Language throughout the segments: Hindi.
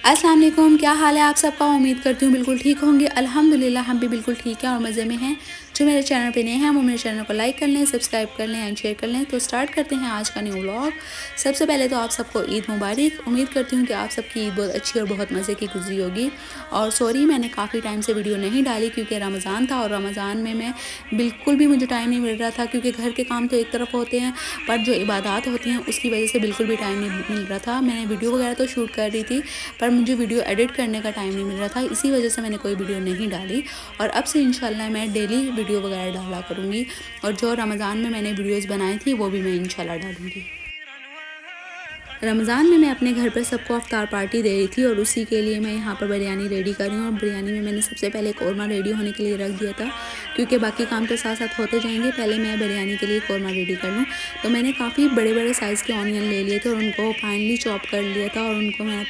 अस्सलाम वालेकुम, क्या हाल है आप सबका। उम्मीद करती हूँ बिल्कुल ठीक होंगे। अल्हम्दुलिल्लाह हम भी बिल्कुल ठीक हैं और मज़े में हैं। जो मेरे चैनल पे नए हैं वो मेरे चैनल को लाइक कर लें, सब्सक्राइब कर लें एंड शेयर कर लें। तो स्टार्ट करते हैं आज का न्यू व्लॉग। सबसे पहले तो आप सबको ईद मुबारक। उम्मीद करती हूँ कि आप सबकी ईद बहुत अच्छी और बहुत मज़े की गुजरी होगी। और सॉरी मैंने काफ़ी टाइम से वीडियो नहीं डाली क्योंकि रमज़ान था और रमज़ान में मैं बिल्कुल भी मुझे टाइम नहीं मिल रहा था क्योंकि घर के काम तो एक तरफ होते हैं पर जो इबादत होती हैं उसकी वजह से बिल्कुल भी टाइम नहीं मिल रहा था। मैंने वीडियो वगैरह तो शूट कर रही थी पर मुझे वीडियो एडिट करने का टाइम नहीं मिल रहा था, इसी वजह से मैंने कोई वीडियो नहीं डाली। और अब से इंशाल्लाह मैं डेली वीडियो वगैरह डाला करूँगी और जो रमज़ान में मैंने वीडियोज़ बनाई थी वो भी मैं इंशाल्लाह डालूँगी। रमज़ान में मैं अपने घर पर सबको अफ्तार पार्टी दे रही थी और उसी के लिए मैं यहाँ पर बिरयानी रेडी कर रही हूँ। और बिरयानी में मैंने सबसे पहले कौरमा रेडी होने के लिए रख दिया था क्योंकि बाकी काम तो साथ साथ होते जाएंगे। पहले मैं बिरयानी के लिए कौरमा रेडी कर लूँ। तो मैंने काफ़ी बड़े बड़े साइज़ के ऑनियन ले लिए थे और उनको फाइनली चॉप कर लिया था और उनको मैं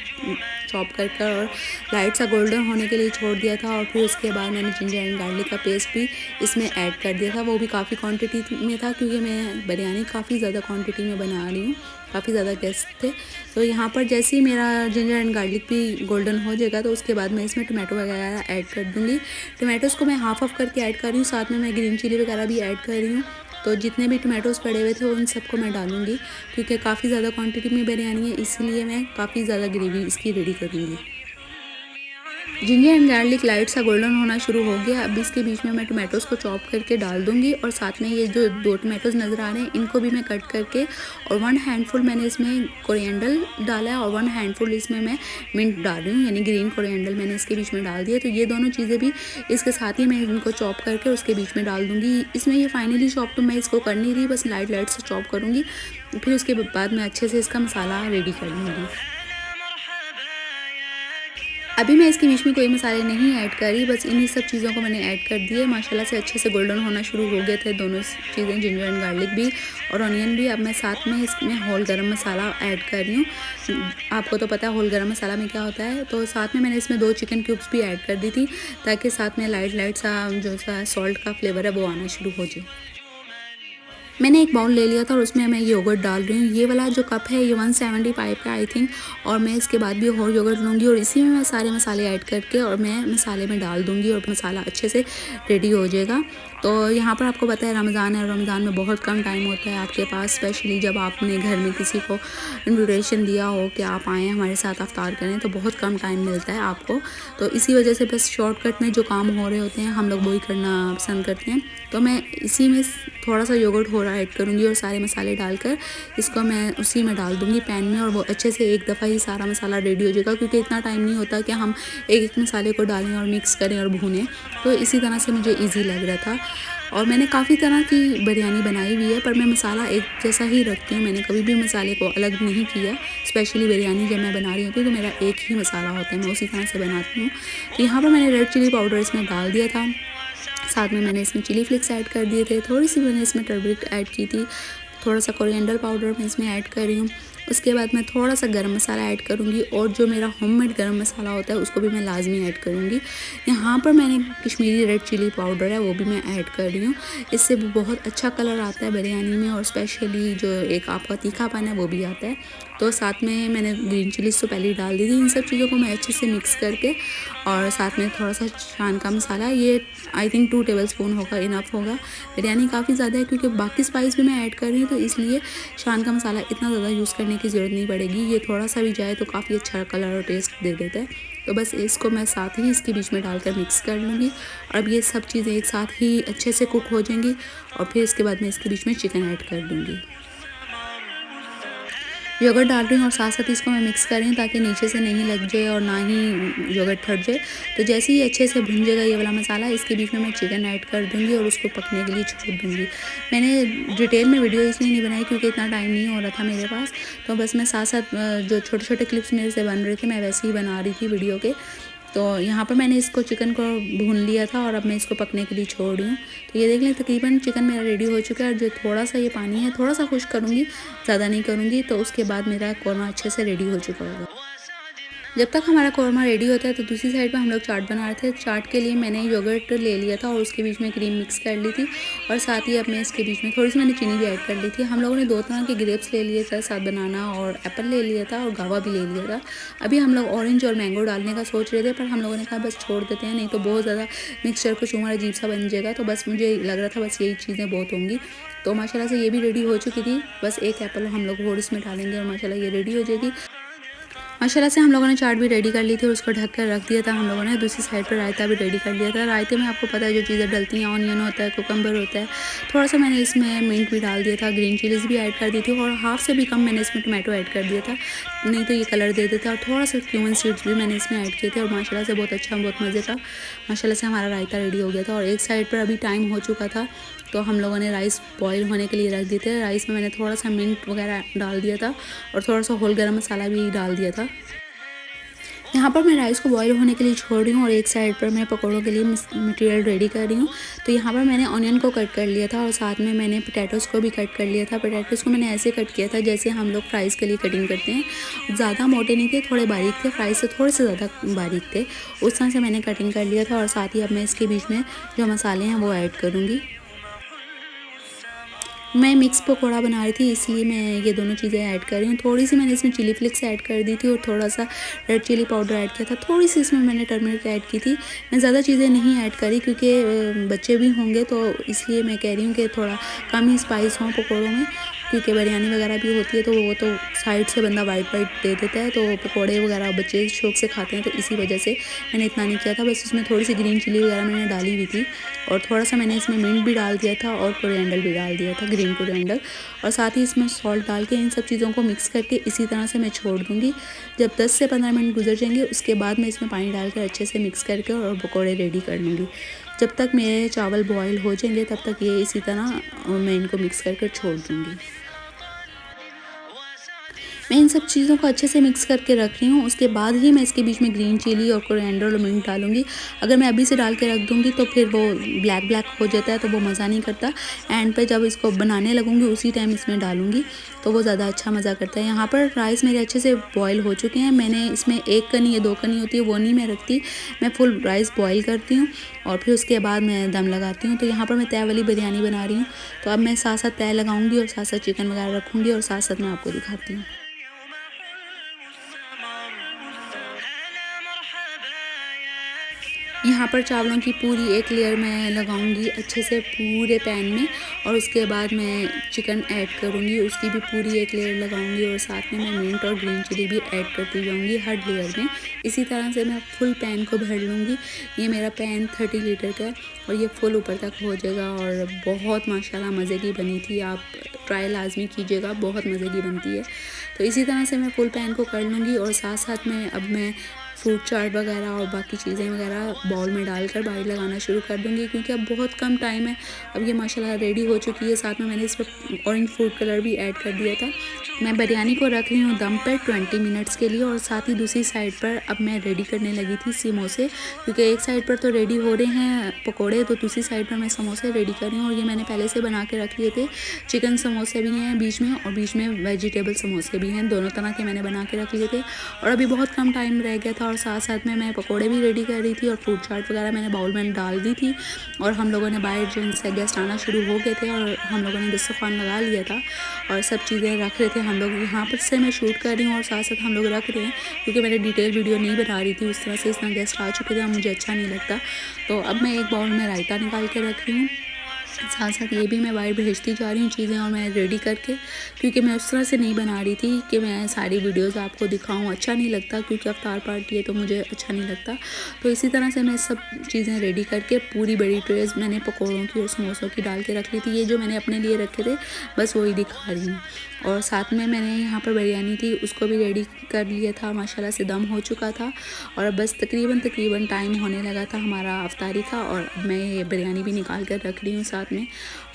चॉप कर और लाइट सा गोल्डन होने के लिए छोड़ दिया था। और फिर उसके बाद मैंने जिंजर एंड गार्लिक का पेस्ट भी इसमें ऐड कर दिया था। वो भी काफ़ी क्वांटिटी में था क्योंकि मैं बिरयानी काफ़ी ज़्यादा क्वांटिटी में बना रही हूँ, काफ़ी ज़्यादा गेस्ट थे। तो यहाँ पर जैसे ही मेरा जिंजर एंड गार्लिक भी गोल्डन हो जाएगा तो उसके बाद मैं इसमें टमाटो वगैरह ऐड कर दूँगी। टमाटोज़ को मैं हाफ़ ऑफ करके ऐड कर रही हूँ, साथ में मैं ग्रीन चिली वगैरह भी ऐड कर रही हूँ। तो जितने भी टमाटोज़ पड़े हुए थे उन सबको मैं डालूँगी क्योंकि काफ़ी ज़्यादा क्वांटिटी में बिरयानी है, इसलिए मैं काफ़ी ज़्यादा ग्रेवी इसकी रेडी करूँगी। जिंजर एंड गार्लिक लाइट सा गोल्डन होना शुरू हो गया। अब इसके बीच में मैं टमाटोज़ को चॉप करके डाल दूंगी और साथ में ये जो 2 टमाटोज़ नज़र आ रहे हैं इनको भी मैं कट करके और 1 हैंडफुल मैंने इसमें कोरिएंडर डाला है और 1 हैंडफुल इसमें मैं मिंट डाल रही हूँ, यानी ग्रीन कोरिएंडर मैंने इसके बीच में डाल दिया। तो ये दोनों चीज़ें भी इसके साथ ही मैं इनको चॉप करके उसके बीच में डाल दूँगी। इसमें ये फाइनली चॉप तो मैं इसको कर नहीं रही, बस लाइट से चॉप करूँगी। फिर उसके बाद मैं अच्छे से इसका मसाला रेडी कर लूँगी। अभी मैं इसके बीच में कोई मसाले नहीं ऐड कर रही, बस इन्हीं सब चीज़ों को मैंने ऐड कर दिए। माशाल्लाह से अच्छे से गोल्डन होना शुरू हो गए थे दोनों चीज़ें, जिंजर एंड गार्लिक भी और ऑनियन भी। अब मैं साथ में इसमें होल गरम मसाला ऐड कर रही हूँ। आपको तो पता है होल गरम मसाला में क्या होता है। तो साथ में मैंने इसमें 2 चिकन क्यूब्स भी ऐड कर दी थी ताकि साथ में लाइट सा जो सा सॉल्ट का फ्लेवर है वो आना शुरू हो जाए। मैंने एक बाउल ले लिया था और उसमें मैं योगर्ट डाल रही हूँ। ये वाला जो कप है ये 175 का आई थिंक, और मैं इसके बाद भी और योगर्ट लूँगी और इसी में मैं सारे मसाले ऐड करके और मैं मसाले में डाल दूँगी और मसाला अच्छे से रेडी हो जाएगा। तो यहाँ पर आपको पता है रमज़ान है, रमज़ान में बहुत कम टाइम होता है आपके पास, स्पेशली जब आपने घर में किसी को इन्विटेशन दिया हो कि आप आएँ हमारे साथ अफ्तार करें, तो बहुत कम टाइम मिलता है आपको। तो इसी वजह से बस शॉर्टकट में जो काम हो रहे होते हैं हम लोग वही करना पसंद करते हैं। तो मैं इसी में थोड़ा सा योगर्ट हो रहा ऐड करूँगी और सारे मसाले डालकर इसको मैं उसी में डाल दूँगी पैन में और वो अच्छे से एक दफ़ा ही सारा मसाला रेडी हो जाएगा क्योंकि इतना टाइम नहीं होता कि हम एक मसाले को डालें और मिक्स करें और भूनें। तो इसी तरह से मुझे ईजी लग रहा था और मैंने काफ़ी तरह की बिरयानी बनाई हुई है पर मैं मसाला एक जैसा ही रखती हूँ। मैंने कभी भी मसाले को अलग नहीं किया। स्पेशली बिरयानी जब मैं बना रही होती हूँ तो मेरा एक ही मसाला होता है, मैं उसी तरह से बनाती हूँ। तो यहाँ पर मैंने रेड चिली पाउडर इसमें डाल दिया था, साथ में मैंने इसमें चिली फ्लेक्स ऐड कर दिए थे, थोड़ी सी मैंने इसमें टर्मरिक ऐड की थी, थोड़ा सा कोरिएंडर पाउडर मैं इसमें ऐड कर रही हूँ। उसके बाद मैं थोड़ा सा गरम मसाला ऐड करूँगी और जो मेरा होममेड गरम मसाला होता है उसको भी मैं लाजमी ऐड करूँगी। यहाँ पर मैंने कश्मीरी रेड चिली पाउडर है वो भी मैं ऐड कर रही हूँ, इससे बहुत अच्छा कलर आता है बिरयानी में और स्पेशली जो एक आपका तीखापन है वो भी आता है। तो साथ में मैंने ग्रीन चिलीज़ तो पहले ही डाल दी थी। इन सब चीज़ों को मैं अच्छे से मिक्स करके और साथ में थोड़ा सा शान का मसाला, ये आई थिंक 2 टेबलस्पून होगा, इनफ होगा। बिरयानी काफ़ी ज़्यादा है क्योंकि बाकी स्पाइस भी मैं ऐड कर रही हूँ तो इसलिए शान का मसाला इतना ज़्यादा यूज़ करने की ज़रूरत नहीं पड़ेगी। ये थोड़ा सा भी जाए तो काफ़ी अच्छा कलर और टेस्ट दे देता है। तो बस इसको मैं साथ ही इसके बीच में डालकर मिक्स कर लूँगी और अब ये सब चीज़ें एक साथ ही अच्छे से कुक हो जाएंगी और फिर इसके बाद मैं इसके बीच में चिकन ऐड कर दूँगी। योगर्ट डाल रही हूँ और साथ साथ इसको मैं मिक्स कर रही हूँ ताकि नीचे से नहीं लग जाए और ना ही योगर्ट फट जाए। तो जैसे ही अच्छे से भुन जाएगा ये वाला मसाला, इसके बीच में मैं चिकन ऐड कर दूँगी और उसको पकने के लिए छोड़ दूँगी। मैंने डिटेल में वीडियो इसलिए नहीं बनाई क्योंकि इतना टाइम नहीं हो रहा था मेरे पास, तो बस मैं साथ साथ जो छोटे छोटे क्लिप्स मेरे से बन रहे थे मैं वैसे ही बना रही थी वीडियो के। तो यहाँ पर मैंने इसको चिकन को भून लिया था और अब मैं इसको पकने के लिए छोड़ रही हूँ। तो ये देख लें तकरीबन चिकन मेरा रेडी हो चुका है और जो थोड़ा सा ये पानी है थोड़ा सा खुश्क करूँगी, ज़्यादा नहीं करूँगी, तो उसके बाद मेरा कौरमा अच्छे से रेडी हो चुका होगा। जब तक हमारा कौरमा रेडी होता है तो दूसरी साइड पे हम लोग चाट बना रहे थे। चाट के लिए मैंने योगर्ट ले लिया था और उसके बीच में क्रीम मिक्स कर ली थी और साथ ही अब मैं इसके बीच में थोड़ी सी मैंने चीनी भी ऐड कर ली थी। हम लोगों ने 2 तरह के ग्रेप्स ले लिए थे, साथ बनाना और एप्पल ले लिया था और गावा भी ले लिया था। अभी हम लोग ऑरेंज और मैंगो डालने का सोच रहे थे, पर हम लोगों ने कहा बस छोड़ देते हैं, नहीं तो बहुत ज़्यादा मिक्सचर कुछ उम्र अजीब सा बन जाएगा। तो बस मुझे लग रहा था बस यही चीज़ें बहुत होंगी। तो माशाल्लाह से ये भी रेडी हो चुकी थी। बस एक एप्पल हम लोग और इसमें डालेंगे और माशाल्लाह ये रेडी हो जाएगी। माशाल्लाह से हम लोगों ने चाट भी रेडी कर ली थी और उसको ढक कर रख दिया था हम लोगों ने। दूसरी साइड पर रायता भी रेडी कर लिया था। रायते में आपको पता है जो चीज़ें डलती हैं, ऑनियन होता है, कुकम्बर होता है, थोड़ा सा मैंने इसमें मिंट भी डाल दिया था, ग्रीन चिलीज़ भी ऐड कर दी थी और हाफ़ से भी कम मैंने इसमें टमाटो ऐड कर दिया था, नहीं तो ये कलर दे देता। और थोड़ा सा क्यूमन सीड्स भी मैंने इसमें ऐड किए थे और माशाल्लाह से बहुत अच्छा, बहुत मज़े का माशाल्लाह से हमारा रायता रेडी हो गया था। और एक साइड पर अभी टाइम हो चुका था तो हम लोगों ने राइस बॉईल होने के लिए रख दिए थे। राइस में मैंने थोड़ा सा मिंट वगैरह डाल दिया था और थोड़ा सा होल गरम मसाला भी डाल दिया था। यहाँ पर मैं राइस को बॉईल होने के लिए छोड़ रही हूँ और एक साइड पर मैं पकौड़ों के लिए मटेरियल रेडी कर रही हूँ। तो यहाँ पर मैंने ऑनियन को कट कर लिया था और साथ में मैंने पोटैटोज़ को भी कट कर लिया था। पोटैटोज़ को मैंने ऐसे कट किया था जैसे हम लोग फ्राइज़ के लिए कटिंग करते हैं, ज़्यादा मोटे नहीं थे, थोड़े बारीक थे, फ्राइज़ से थोड़े से ज़्यादा बारीक थे, उस तरह से मैंने कटिंग कर लिया था। और साथ ही अब मैं इसके बीच में जो मसाले हैं वो ऐड करूँगी। मैं मिक्स पकौड़ा बना रही थी इसलिए मैं ये दोनों चीज़ें ऐड कर रही हूँ। थोड़ी सी मैंने इसमें चिली फ्लेक्स ऐड कर दी थी और थोड़ा सा रेड चिली पाउडर ऐड किया था, थोड़ी सी इसमें मैंने टर्मरिक ऐड की थी। मैं ज़्यादा चीज़ें नहीं ऐड करी क्योंकि बच्चे भी होंगे तो इसलिए मैं कह रही हूँ कि थोड़ा कम ही स्पाइस हो पकौड़ों में, क्योंकि बिरयानी वगैरह भी होती है तो वो तो साइड से बंदा वाइट दे देता है, तो पकौड़े वगैरह बच्चे शौक से खाते हैं, तो इसी वजह से मैंने इतना नहीं किया था। बस उसमें थोड़ी सी ग्रीन चिली वगैरह मैंने डाली हुई थी और थोड़ा सा मैंने इसमें मिंट भी डाल दिया था और कोरिएंडर भी डाल दिया था, ग्रीन कोरिएंडर, और साथ ही इसमें सॉल्ट डाल के इन सब चीज़ों को मिक्स करके इसी तरह से मैं छोड़ दूँगी। जब 10 से 15 मिनट गुजर जाएंगे उसके बाद मैं इसमें पानी डाल कर अच्छे से मिक्स करके और पकौड़े रेडी कर लूँगी। जब तक मेरे चावल बॉयल हो जाएंगे तब तक ये इसी तरह मैं इनको मिक्स करके छोड़ दूँगी। मैं इन सब चीज़ों को अच्छे से मिक्स करके रख रही हूँ। उसके बाद ही मैं इसके बीच में ग्रीन चिली और कोरिएंडर और मिंट डालूँगी। अगर मैं अभी से डाल के रख दूँगी तो फिर वो ब्लैक ब्लैक हो जाता है, तो वो मज़ा नहीं करता। एंड पे जब इसको बनाने लगूँगी उसी टाइम इसमें डालूँगी तो वो ज़्यादा अच्छा मज़ा करता है। यहाँ पर राइस मेरे अच्छे से बॉयल हो चुके हैं। मैंने इसमें 1 कनी या 2 कनी होती है वो नहीं मैं रखती, मैं फुल राइस बॉयल करती हूँ और फिर उसके बाद मैं दम लगाती हूँ। तो यहाँ पर मैं तय वाली बिरयानी बना रही हूँ, तो अब मैं साथ साथ तय लगाऊँगी और साथ साथ चिकन वगैरह रखूँगी और साथ साथ मैं आपको दिखाती हूँ। यहाँ पर चावलों की पूरी एक लेयर मैं लगाऊंगी अच्छे से पूरे पैन में और उसके बाद मैं चिकन ऐड करूँगी, उसकी भी पूरी एक लेयर लगाऊंगी और साथ में मैं मिंट और ग्रीन चिली भी ऐड करती जाऊँगी हर लेयर में। इसी तरह से मैं फुल पैन को भर लूँगी। ये मेरा पैन 30 लीटर का है और ये फुल ऊपर तक हो जाएगा और बहुत माशाल्लाह मज़े की बनी थी। आप ट्राई लाजमी कीजिएगा, बहुत मज़े की बनती है। तो इसी तरह से मैं फुल पैन को कर लूँगी और साथ साथ में अब मैं फ्रूट चाट वगैरह और बाकी चीज़ें वगैरह बाउल में डालकर बाहर लगाना शुरू कर दूँगी, क्योंकि अब बहुत कम टाइम है। अब ये माशाल्लाह रेडी हो चुकी है। साथ में मैंने इस पर ऑरेंज फूड कलर भी ऐड कर दिया था। मैं बिरयानी को रख रही हूँ दम पर 20 मिनट्स के लिए और साथ ही दूसरी साइड पर अब मैं रेडी करने लगी थी समोसे, क्योंकि एक साइड पर तो रेडी हो रहे हैं पकोड़े तो दूसरी साइड पर मैं समोसे रेडी कर रही हूँ। और ये मैंने पहले से बना के रख लिए थे। चिकन समोसे भी हैं बीच में और बीच में वेजिटेबल समोसे भी हैं, दोनों तरह के मैंने बना के रख लिए थे। और अभी बहुत कम टाइम रह गया था और साथ साथ में मैं पकोड़े भी रेडी कर रही थी और फ्रूट चाट वगैरह मैंने बाउल में डाल दी थी। और हम लोगों ने बाहर जिनसे गेस्ट आना शुरू हो गए थे और हम लोगों ने दस्तरखान लगा लिया था और सब चीज़ें रख रहे थे हम लोग। यहाँ पर से मैं शूट कर रही हूँ और साथ साथ हम लोग रख रहे हैं, क्योंकि मैंने डिटेल वीडियो नहीं बना रही थी उस तरह से, इस तरह गेस्ट आ चुके थे और मुझे अच्छा नहीं लगता। तो अब मैं एक बाउल में रायता निकाल के रख रही हूँ, साथ साथ ये भी मैं बाहर भेजती जा रही हूँ चीज़ें और मैं रेडी करके, क्योंकि मैं उस तरह से नहीं बना रही थी कि मैं सारी वीडियोस आपको दिखाऊं, अच्छा नहीं लगता क्योंकि अफ्तार पार्टी है तो मुझे अच्छा नहीं लगता। तो इसी तरह से मैं सब चीज़ें रेडी करके पूरी बड़ी ट्रेज मैंने पकौड़ों की और समोसों की डाल के रख ली थी। ये जो मैंने अपने लिए रखे थे बस वही दिखा रही हूँ। और साथ में मैंने यहाँ पर बिरयानी थी उसको भी रेडी कर लिया था, माशाल्लाह से दम हो चुका था और बस तकरीबन टाइम होने लगा था हमारा अफ्तारी का। और मैं ये बिरयानी भी निकाल कर रख रही हूँ साथ में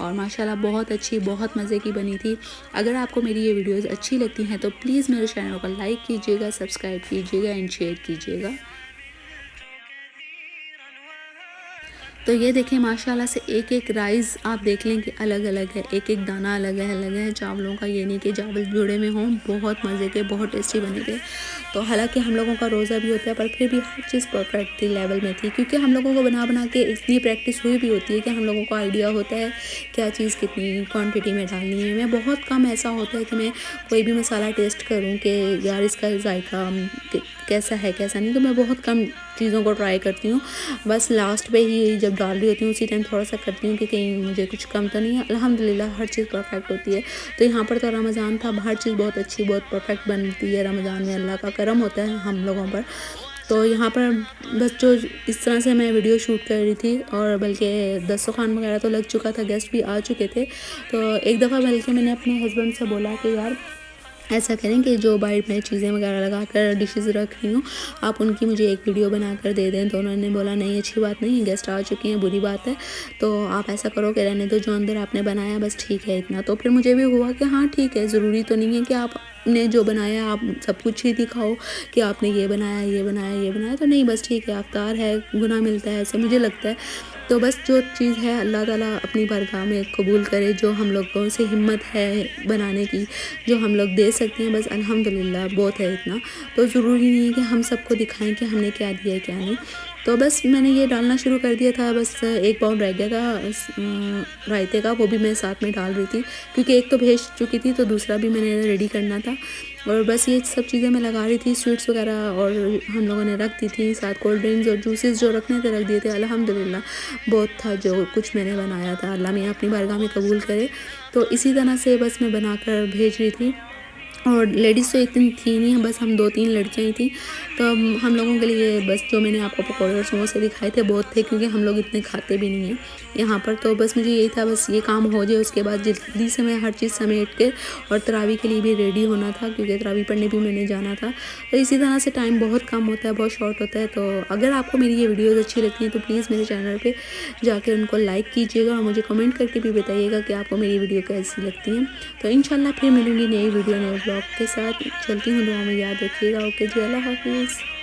और माशाल्लाह बहुत अच्छी, बहुत मज़े की बनी थी। अगर आपको मेरी ये वीडियोस अच्छी लगती हैं तो प्लीज़ मेरे चैनल को लाइक कीजिएगा, सब्सक्राइब कीजिएगा एंड शेयर कीजिएगा। तो ये देखें माशाल्लाह से एक एक राइस आप देख लें कि अलग अलग है, एक एक दाना अलग है चावलों का। ये नहीं कि चावल जुड़े में हों, बहुत मज़े के, बहुत टेस्टी बने थे। तो हालांकि हम लोगों का रोज़ा भी होता है पर फिर भी हर चीज़ परफेक्ट थी, लेवल में थी, क्योंकि हम लोगों को बना के इतनी प्रैक्टिस हुई भी होती है कि हम लोगों को आइडिया होता है क्या चीज़ कितनी क्वान्टिटी में डालनी है। मैं बहुत कम ऐसा होता है कि मैं कोई भी मसाला टेस्ट करूँ कि यार इसका जायका कैसा है कैसा नहीं, तो मैं बहुत कम चीज़ों को ट्राई करती हूँ। बस लास्ट पे ही जब डाल रही होती हूँ उसी टाइम थोड़ा सा करती हूँ कि कहीं मुझे कुछ कम तो नहीं है। अल्हम्दुलिल्लाह हर चीज़ परफेक्ट होती है। तो यहाँ पर तो रमज़ान था, हर चीज़ बहुत अच्छी, बहुत परफेक्ट बनती है रमज़ान में, अल्लाह का करम होता है हम लोगों पर। तो यहाँ पर बस जो इस तरह से मैं वीडियो शूट कर रही थी, और बल्कि दस्तरखान वगैरह तो लग चुका था, गेस्ट भी आ चुके थे। तो एक दफ़ा बल्कि मैंने अपने हस्बैंड से बोला कि यार ऐसा करें कि जो बाइट में चीज़ें वगैरह लगा कर डिशेज़ रख रही हूँ, आप उनकी मुझे एक वीडियो बना कर दे दें। तो उन्होंने बोला नहीं अच्छी बात नहीं है, गेस्ट आ चुके हैं, बुरी बात है, तो आप ऐसा करो कि रहने दो, जो अंदर आपने बनाया बस ठीक है इतना। तो फिर मुझे भी हुआ कि हाँ ठीक है, ज़रूरी तो नहीं है कि आपने जो बनाया आप सब कुछ ही दिखाओ कि आपने ये बनाया ये बनाया ये बनाया। तो नहीं, बस ठीक है, अफ्तार है, गुनाह मिलता है, ऐसे मुझे लगता है। तो बस जो चीज़ है अल्लाह ताला अपनी बारगाह में कबूल करे, जो हम लोगों से हिम्मत है बनाने की, जो हम लोग दे सकते हैं, बस अल्हम्दुलिल्लाह बहुत है इतना। तो ज़रूरी नहीं है कि हम सबको दिखाएं कि हमने क्या दिया है क्या नहीं। तो बस मैंने ये डालना शुरू कर दिया था। बस एक बाउल रह गया था रायते का, वो भी मैं साथ में डाल रही थी, क्योंकि एक तो भेज चुकी थी तो दूसरा भी मैंने रेडी करना था। और बस ये सब चीज़ें मैं लगा रही थी, स्वीट्स वगैरह, और हम लोगों ने रख दी थी साथ, कोल्ड ड्रिंक्स और जूसेस जो रखने थे रख दिए थे। अल्हम्दुलिल्लाह बहुत था जो कुछ मैंने बनाया था, अल्लाह मियाँ अपनी बारगाह में कबूल करे। तो इसी तरह से बस मैं बनाकर भेज रही थी। और लेडीज़ तो इतनी थी नहीं, बस हम 2-3 लड़कियाँ ही थी। तो हम लोगों के लिए बस जो मैंने आपको पकौड़े और समोसे दिखाए थे बहुत थे, क्योंकि हम लोग इतने खाते भी नहीं हैं यहाँ पर। तो बस मुझे यही था, बस ये काम हो जाए उसके बाद जल्दी से मैं हर चीज़ समेट के, और तरावी के लिए भी रेडी होना था, क्योंकि तरावी पढ़ने भी मैंने जाना था। तो इसी तरह से टाइम बहुत कम होता है, बहुत शॉर्ट होता है। तो अगर आपको मेरी ये वीडियोज़ अच्छी लगती हैं तो प्लीज़ मेरे चैनल पर जाकर उनको लाइक कीजिएगा, और मुझे कमेंट करके भी बताइएगा कि आपको मेरी वीडियो कैसी लगती हैं। तो इंशाल्लाह फिर मिलूँगी नई वीडियो नए ब्लॉग के साथ। चलती हूँ, दुआ में याद रखिएगा। ओके जी, अल्लाह हाफिज़।